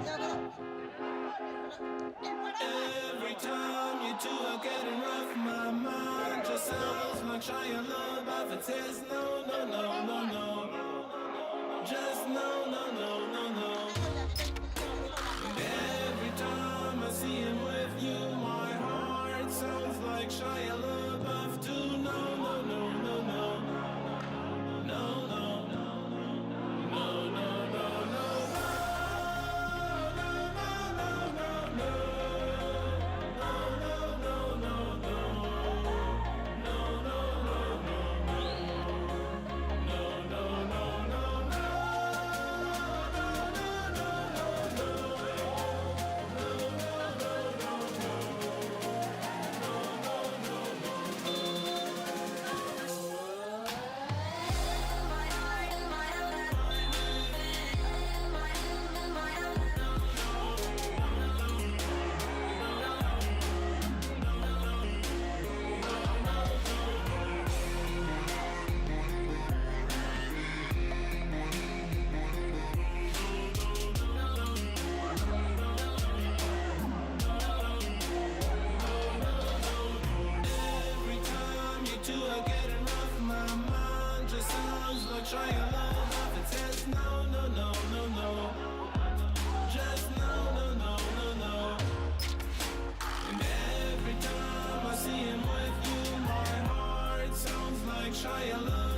Every time you two are getting rough, my mind just sounds like Shia LaBeouf. It says no, no, no, no, no, just no, no, no, no, no. And every time I see him with you, my heart sounds like Shia LaBeouf too. No, no, no, no, no, no, no, no, no, no, no, no. Shia LaBeouf, it says no, no, no, no, no, just no, no, no, no, no. And every time I see him with you, my heart sounds like Shia LaBeouf.